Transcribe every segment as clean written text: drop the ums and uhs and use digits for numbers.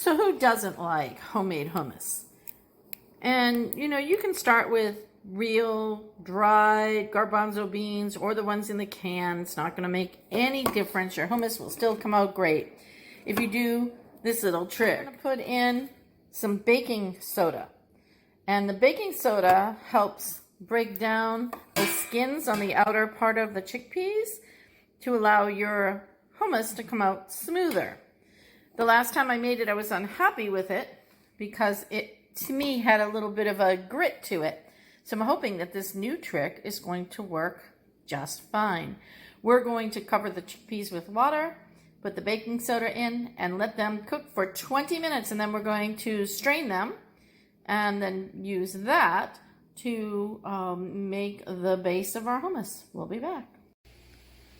So who doesn't like homemade hummus? And you know, you can start with real dried garbanzo beans or the ones in the can. It's not going to make any difference. Your hummus will still come out great if you do this little trick. I'm going to put in some baking soda. And the baking soda helps break down the skins on the outer part of the chickpeas to allow your hummus to come out smoother. The last time I made it, I was unhappy with it because it, to me, had a little bit of a grit to it. So I'm hoping that this new trick is going to work just fine. We're going to cover the chickpeas with water, put the baking soda in, and let them cook for 20 minutes. And then we're going to strain them and then use that to make the base of our hummus. We'll be back.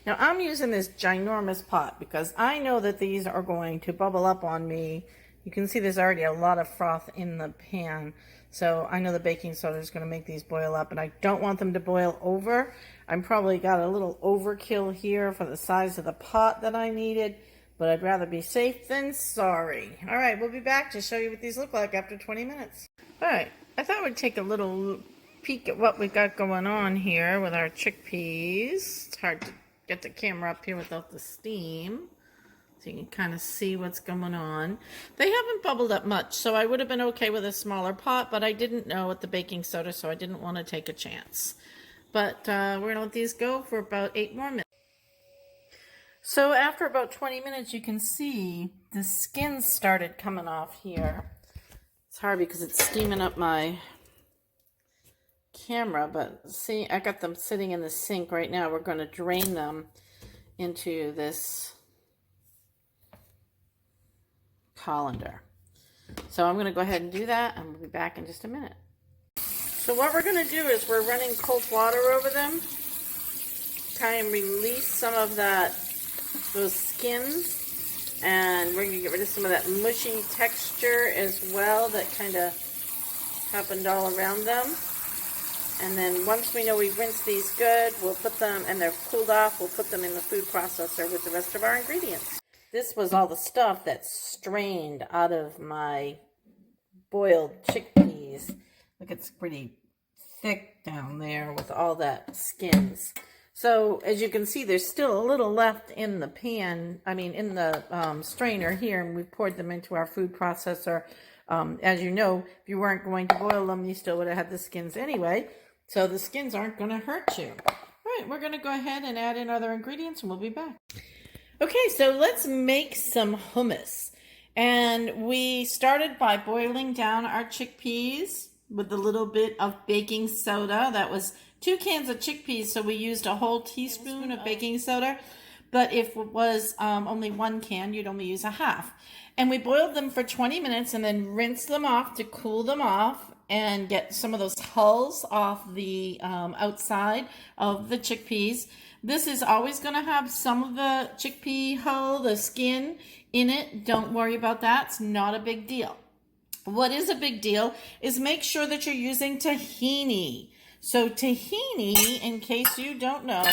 Now I'm using this ginormous pot because I know that these are going to bubble up on me. You can see there's already a lot of froth in the pan. So I know the baking soda is going to make these boil up, and I don't want them to boil over. I'm probably got a little overkill here for the size of the pot that I needed, but I'd rather be safe than sorry. All right, we'll be back to show you what these look like after 20 minutes. All right, I thought we'd take a little peek at what we got going on here with our chickpeas. It's hard to get the camera up here without the steam, so you can kind of see what's going on. They haven't bubbled up much, so I would have been okay with a smaller pot, but I didn't know with the baking soda, so I didn't want to take a chance. But we're going to let these go for about 8 more minutes. So after about 20 minutes, you can see the skin started coming off here. It's hard because it's steaming up my camera, but see, I got them sitting in the sink right now. We're going to drain them into this colander. So I'm going to go ahead and do that, and we'll be back in just a minute. So what we're going to do is we're running cold water over them, try and release some of those skins, and we're going to get rid of some of that mushy texture as well that kind of happened all around them. And then once we know we've rinsed these good, we'll put them, and they're cooled off, we'll put them in the food processor with the rest of our ingredients. This was all the stuff that's strained out of my boiled chickpeas. Look, it's pretty thick down there with all that skins. So as you can see, there's still a little left in the pan, in the strainer here, and we've poured them into our food processor. As you know, if you weren't going to boil them, you still would have had the skins anyway. So the skins aren't going to hurt you. All right, we're going to go ahead and add in other ingredients, and we'll be back. Okay, so let's make some hummus. And we started by boiling down our chickpeas with a little bit of baking soda. That was 2 cans of chickpeas, so we used a whole teaspoon of baking soda. But if it was only 1 can, you'd only use a half. And we boiled them for 20 minutes and then rinsed them off to cool them off and get some of those hulls off the outside of the chickpeas. This is always going to have some of the chickpea hull, the skin in it. Don't worry about that. It's not a big deal. What is a big deal is make sure that you're using tahini. So tahini, in case you don't know,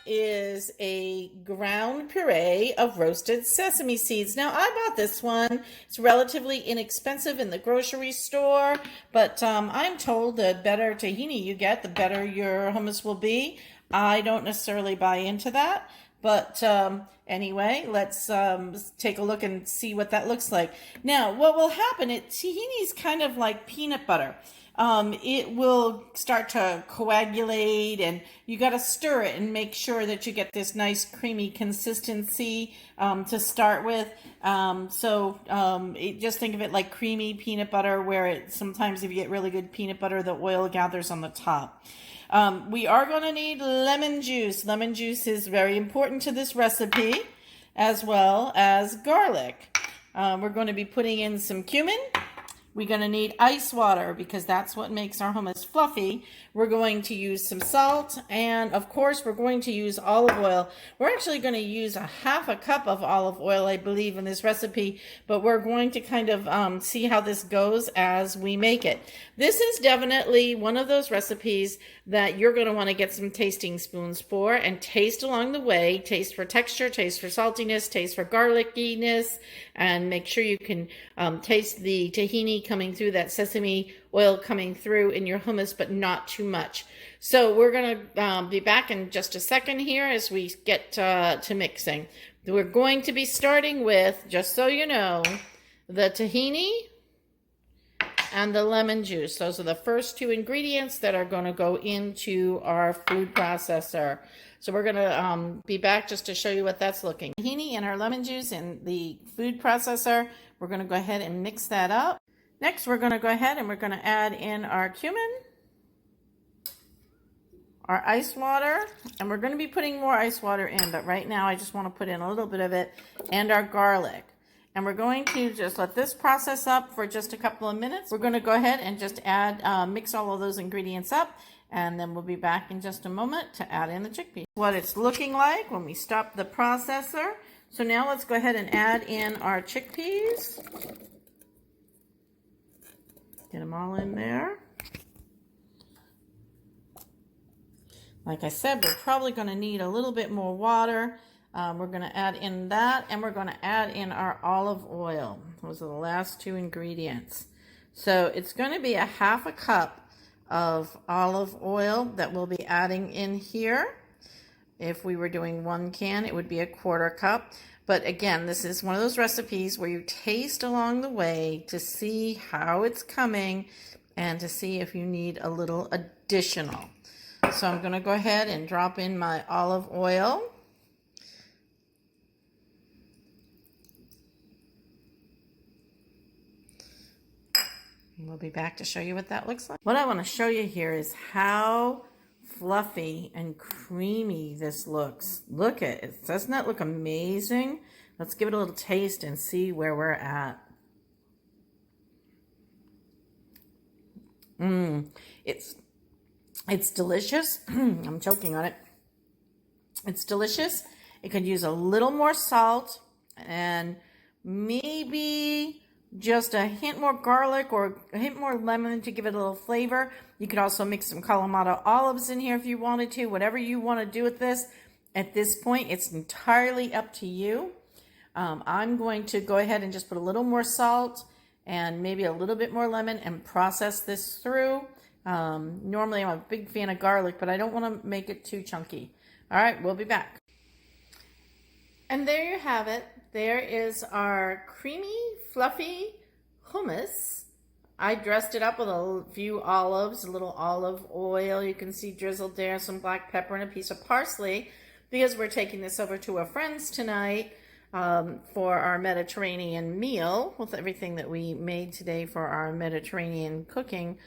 is a ground puree of roasted sesame seeds. Now, I bought this one. It's relatively inexpensive in the grocery store, but I'm told the better tahini you get, the better your hummus will be. I don't necessarily buy into that, but anyway, let's take a look and see what that looks like. Now, what will happen, tahini is kind of like peanut butter. It will start to coagulate, and you got to stir it and make sure that you get this nice creamy consistency to start with. Just think of it like creamy peanut butter, where sometimes if you get really good peanut butter, the oil gathers on the top. We are going to need lemon juice. Lemon juice is very important to this recipe, as well as garlic. We're going to be putting in some cumin. We're going to need ice water because that's what makes our hummus fluffy. We're going to use some salt, and of course we're going to use olive oil. We're actually going to use a half a cup of olive oil, I believe, in this recipe, but we're going to kind of see how this goes as we make it. This is definitely one of those recipes that you're going to want to get some tasting spoons for and taste along the way. Taste for texture, taste for saltiness, taste for garlickiness, and make sure you can taste the tahini coming through, that sesame oil coming through in your hummus, but not too much. So we're going to be back in just a second here as we get to mixing. We're going to be starting with, just so you know, the tahini and the lemon juice. Those are the first two ingredients that are going to go into our food processor. So we're going to be back just to show you what that's looking. Tahini and our lemon juice in the food processor. We're going to go ahead and mix that up. Next, we're going to go ahead and we're going to add in our cumin, our ice water, and we're going to be putting more ice water in, but right now I just want to put in a little bit of it, and our garlic. And we're going to just let this process up for just a couple of minutes. We're going to go ahead and just add, mix all of those ingredients up, and then we'll be back in just a moment to add in the chickpeas. What it's looking like when we stop the processor. So now let's go ahead and add in our chickpeas. Get them all in there. Like I said, we're probably going to need a little bit more water. We're going to add in that, and we're going to add in our olive oil. Those are the last two ingredients. So it's going to be a half a cup of olive oil that we'll be adding in here. If we were doing 1 can, it would be a 1/4 cup. But again, this is one of those recipes where you taste along the way to see how it's coming and to see if you need a little additional. So I'm going to go ahead and drop in my olive oil. We'll be back to show you what that looks like. What I want to show you here is how fluffy and creamy this looks. Look at it. Doesn't that look amazing? Let's give it a little taste and see where we're at. It's delicious. I'm choking on it. It's delicious. It could use a little more salt and maybe just a hint more garlic or a hint more lemon to give it a little flavor. You could also mix some Kalamata olives in here if you wanted to. Whatever you want to do with this. At this point, it's entirely up to you. I'm going to go ahead and just put a little more salt and maybe a little bit more lemon and process this through. Normally, I'm a big fan of garlic, but I don't want to make it too chunky. All right, we'll be back. And there you have it. There is our creamy, fluffy hummus. I dressed it up with a few olives, a little olive oil. You can see drizzled there, some black pepper and a piece of parsley, because we're taking this over to a friend's tonight for our Mediterranean meal with everything that we made today for our Mediterranean cooking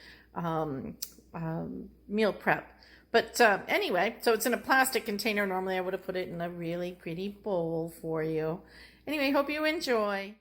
meal prep. But anyway, so it's in a plastic container. Normally I would have put it in a really pretty bowl for you. Anyway, hope you enjoy.